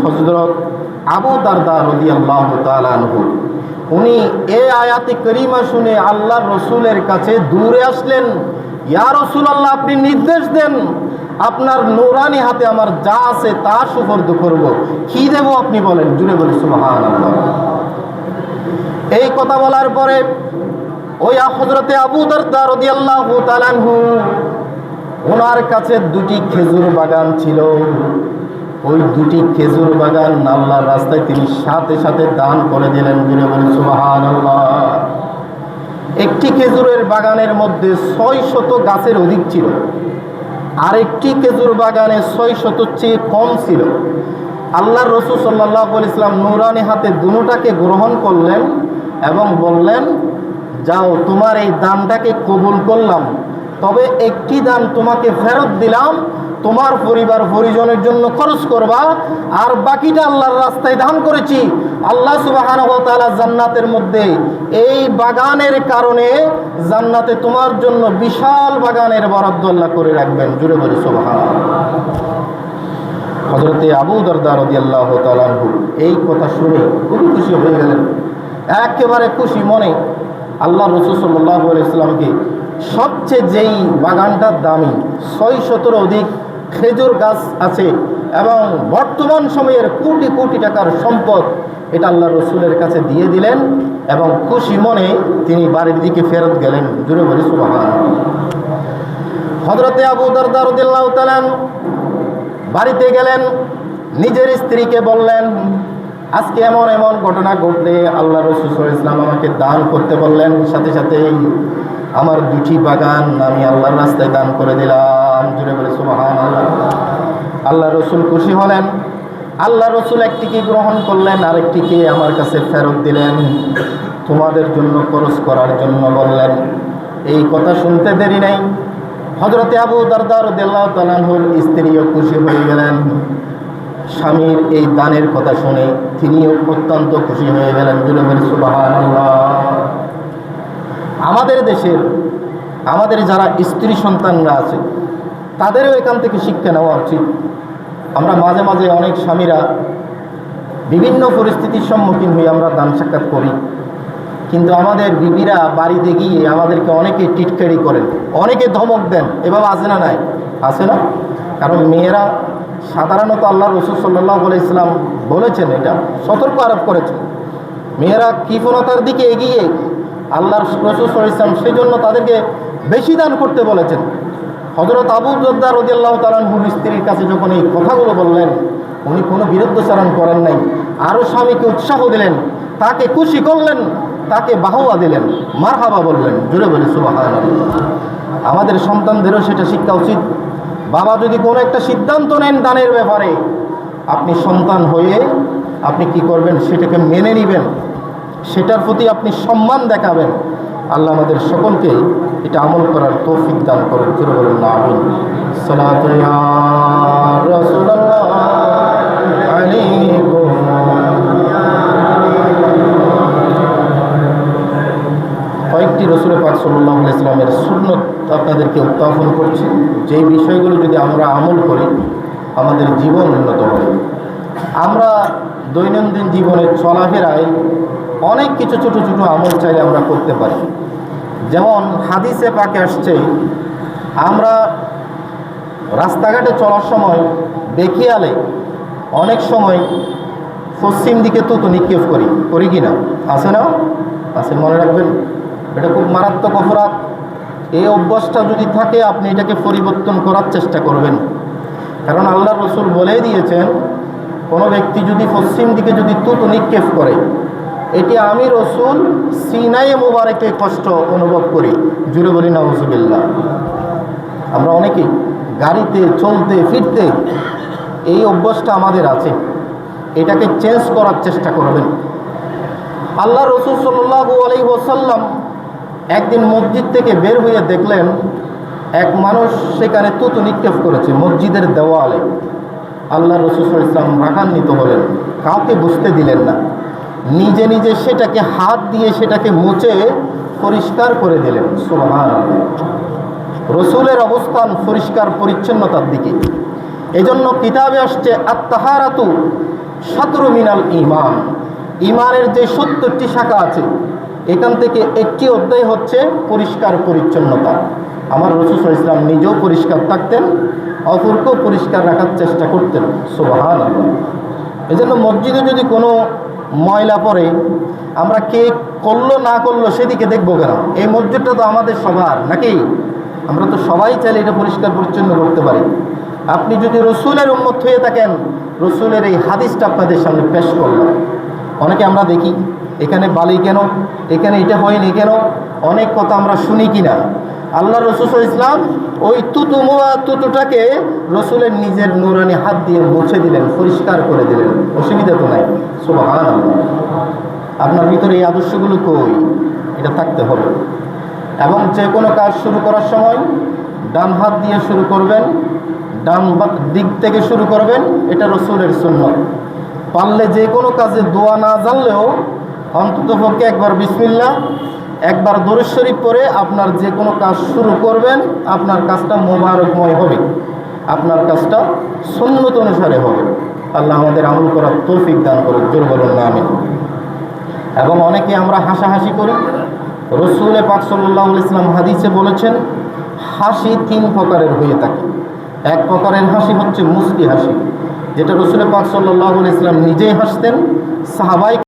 হযরত আবু দারদা রাদিয়াল্লাহু তাআলা আনহু, উনি এই আয়াতে কারিমা শুনে আল্লাহর রসুলের কাছে দূরে আসলেন। ইয়া রাসূলুল্লাহ, আপনি নির্দেশ দেন, আপনার নূরানি হাতে আমার যা আছে তা সুপর্দ করব। কি দেব আপনি বলেন? জুড়ে বলি সুবহানাল্লাহ। এই কথা বলার পরে ওই হযরতে আবু দারদা রাদিয়াল্লাহু তাআলা আনহু, ওনার কাছে দুটি খেজুর বাগান ছিল। ওই দুটি খেজুর বাগান আল্লাহর রাস্তায় তিনি সাথে সাথে দান করে দিলেন। জুড়ে বলি সুবহানাল্লাহ। একটি খেজুরের বাগানের মধ্যে 600 গাছের অধিক ছিল, আরেকটি খেজুর বাগানে 600 চেয়ে কম ছিল। আল্লাহর রাসূল সাল্লাল্লাহু আলাইহি ওয়াসাল্লাম নূরানি হাতে দুটোটাকে গ্রহণ করলেন এবং বললেন, যাও, তোমার এই দানটাকে কবুল করলাম, তবে একটি দান তোমাকে ফেরত দিলাম, তোমার পরিবার পরিজনের জন্য খরচ করবা, আর বাকিটা আল্লাহর রাস্তায় দান করেছি। আল্লাহ সুবহানাহু ওয়া তাআলা জান্নাতের মধ্যে এই বাগানের কারণে জান্নাতে তোমার জন্য বিশাল বাগানের বরাদ্দ আল্লাহ করে রাখবেন। জুড়ে বলি সুবহানাল্লাহ। হযরতে আবু দারদা রাদিয়াল্লাহু তাআলা আনহু এই কথা শুনে খুবই খুশি হয়ে গেলেন। একেবারে খুশি মনে আল্লাহ রাসূল সাল্লাল্লাহু আলাইহি ওয়াসাল্লামকে সবচেয়ে যেই বাগানটার দামি 600 অধিক খেজুর গাছ আছে এবং বর্তমান সময়ের কোটি কোটি টাকার সম্পদ, এটা আল্লাহ রসুলের কাছে দিয়ে দিলেন এবং খুশি মনে তিনি বাড়ির দিকে ফেরত গেলেন। জুড়ে বলি সুবহানাল্লাহ। হযরতে আবু দারদা রাদিয়াল্লাহু তাআলা বাড়িতে গেলেন, নিজের স্ত্রীকে বললেন, আজকে এমন এমন ঘটনা ঘটলে আল্লাহ রাসূল সাল্লাল্লাহু আলাইহি ওয়াসাল্লাম আমাকে দান করতে বললেন, সাথে সাথেই আমার দুটি বাগান আমি আল্লাহর রাস্তায় দান করে দিলাম। জুড়ে বলে সুবহানাল্লাহ। আল্লাহ রসুল খুশি হলেন। আল্লাহ রসুল একটিকে গ্রহণ করলেন, আরেকটিকে আমার কাছে ফেরত দিলেন, তোমাদের জন্য খরচ করার জন্য বললেন। এই কথা শুনতে দেরি নেই, হযরতে আবু দারদা রাদিয়াল্লাহু তাআলা আনহুর স্ত্রীও খুশি হয়ে গেলেন। স্বামীর এই দানের কথা শুনে তিনিও অত্যন্ত খুশি হয়ে গেলেন। জুড়ে বলে সুবহানাল্লাহ। আমাদের দেশের আমাদের যারা স্ত্রী সন্তানরা আছে তাদেরও এখান থেকে শিক্ষা নেওয়া উচিত। আমরা মাঝে মাঝে অনেক স্বামীরা বিভিন্ন পরিস্থিতির সম্মুখীন হয়ে আমরা দান সাক্ষাৎ করি, কিন্তু আমাদের বিবিরা বাড়িতে গিয়ে আমাদেরকে অনেকে টিটকারি করেন, অনেকে ধমক দেন। এভাবে আছে না? নাই, আছে না? কারণ মেয়েরা সাধারণত আল্লাহ রাসূল সাল্লাল্লাহু আলাইহি ওয়াসাল্লাম বলেছেন, এটা সতর্ক আরোপ করেছেন, মেয়েরা কৃপণতার দিকে এগিয়ে আল্লাহর রাসূল সাল্লাল্লাহু আলাইহি ওয়াসাল্লাম সেই জন্য তাদেরকে বেশি দান করতে বলেছেন। হযরত আবু দারদা রাদিয়াল্লাহু তাআলা আনহুর স্ত্রীর কাছে যখন এই কথাগুলো বললেন, উনি কোনো বিরুদ্ধচারণ করেন নাই, আরও স্বামীকে উৎসাহ দিলেন, তাকে খুশি করলেন, তাকে বাহবা দিলেন, মারহাবা বললেন। জুড়ে বলি সুবহানাল্লাহ। আমাদের সন্তানদেরও সেটা শিক্ষা উচিত। বাবা যদি কোনো একটা সিদ্ধান্ত নেন দানের ব্যাপারে, আপনি সন্তান হয়ে আপনি কি করবেন? সেটাকে মেনে নেবেন, সেটার প্রতি আপনি সম্মান দেখাবেন। আল্লাহ আমাদের সকলকে এটা আমল করার তৌফিক দান করুন। জোরে বলুন না আমিন। সালাতু ইয়া রাসূলুল্লাহ আলাইকুম। কয়েকটি রাসূল পাক সাল্লাল্লাহু আলাইহি ওয়াসাল্লামের সুন্নাত আপনাদেরকে উত্থাপন করছি, যেই বিষয়গুলো যদি আমরা আমল করি আমাদের জীবন উন্নত হবে। আমরা দৈনন্দিন জীবনের চলাফেরায় অনেক কিছু ছোট ছোট আমল চাইলে আমরা করতে পারি। যেমন হাদিসে পাকে আসছে, আমরা রাস্তাঘাটে চলার সময় বেখিয়ালে অনেক সময় পশ্চিম দিকে তো নিক্ষেপ করি কি না? আছে না? আছে, মনে রাখবেন, এটা খুব মারাত্মক অপরাধ। এই অভ্যাসটা যদি থাকে আপনি এটাকে পরিবর্তন করার চেষ্টা করবেন। কারণ আল্লাহ রসুল বলেই দিয়েছেন, কোনো ব্যক্তি যদি পশ্চিম দিকে যদি তুতু নিক্ষেপ করে, এটি আমি রসুল সিনায়ে মুবারকে কষ্ট অনুভব করি। জুড়ে বলি নাউজুবিল্লাহ। আমরা অনেকেই গাড়িতে চলতে ফিরতে এই অভ্যাসটা আমাদের আছে, এটাকে চেঞ্জ করার চেষ্টা করবেন। আল্লাহ রসুল সাল্লাল্লাহু আলাইহি ওয়াসাল্লাম একদিন মসজিদ থেকে বের হয়ে দেখলেন এক মানুষ সেখানে তুতু নিক্ষেপ করেছে মসজিদের দেওয়ালে। আল্লাহ রসুল সাল্লাল্লাহু আলাইহি ওয়াসাল্লাম রাগান্বিত হলেন, কাউকে বুঝতে দিলেন না, নিজে নিজে সেটাকে হাত দিয়ে সেটাকে মুছে পরিষ্কার করে দিলেন। সুবহানাল্লাহ। রসুলের অবস্থান পরিষ্কার পরিচ্ছন্নতার দিকে। এজন্য কিতাবে আসছে আত-তাহারাতু শাতরু মিনাল ঈমান, ঈমানের যে 70টি শাখা আছে এখান থেকে একটি অধ্যায় হচ্ছে পরিষ্কার পরিচ্ছন্নতা। আমার রাসূল সাল্লাল্লাহু আলাইহি ওয়াসাল্লাম নিজেও পরিষ্কার থাকতেন, অপরকেও পরিষ্কার রাখার চেষ্টা করতেন। সুবহানাল্লাহ। এজন্য মসজিদে যদি কোনো ময়লা পড়ে আমরা কে করলো না করলো সেদিকে দেখবো কেন? এই মসজিদটা তো আমাদের সবার, নাকি? আমরা তো সবাই চাইলে এটা পরিষ্কার পরিচ্ছন্ন করতে পারি। আপনি যদি রসুলের উম্মত হয়ে থাকেন, রসুলের এই হাদিসটা আপনাদের সামনে পেশ করলাম। অনেকে আমরা দেখি এখানে বালি কেন, এখানে এটা হয়নি কেন, অনেক কথা আমরা শুনি কিনা। আল্লাহ রসুল সাল্লাল্লাহু আলাইহি ওয়াসাল্লাম ওই তুতুটাকে রসুলের নিজের নুরানি হাত দিয়ে মুছে দিলেন, পরিষ্কার করে দিলেন, অসুবিধা তো নাই। সুবহানাল্লাহ। আপনার ভিতরে এই আদর্শগুলো কই? এটা থাকতে হবে। এবং যে কোনো কাজ শুরু করার সময় ডান হাত দিয়ে শুরু করবেন, ডান দিক থেকে শুরু করবেন, এটা রসুলের সুন্নাত। পারলে যে কোনো কাজে দোয়া না জানলেও অন্ততপক্ষে একবার বিসমিল্লাহ, একবার দরুদ শরীফ পড়ে আপনার যে কোনো কাজ শুরু করবেন, আপনার কাজটা মোবারকময় হবে, আপনার কাজটা সুন্নত অনুসারে হবে। আল্লাহ আমাদের আমল করার তৌফিক দান করুন, জোর বলুন না আমিন। এবং অনেকে আমরা হাসাহাসি করি। রসুল পাক সাল্লাল্লাহু আলাইহি ওয়াসাল্লাম হাদিসে বলেছেন হাসি 3 প্রকারের হয়ে থাকে। এক প্রকারের হাসি হচ্ছে মুস্কি হাসি, যেটা রসুল পাক সাল্লাল্লাহু আলাইহি ওয়াসাল্লাম নিজেই হাসতেন, সাহাবাই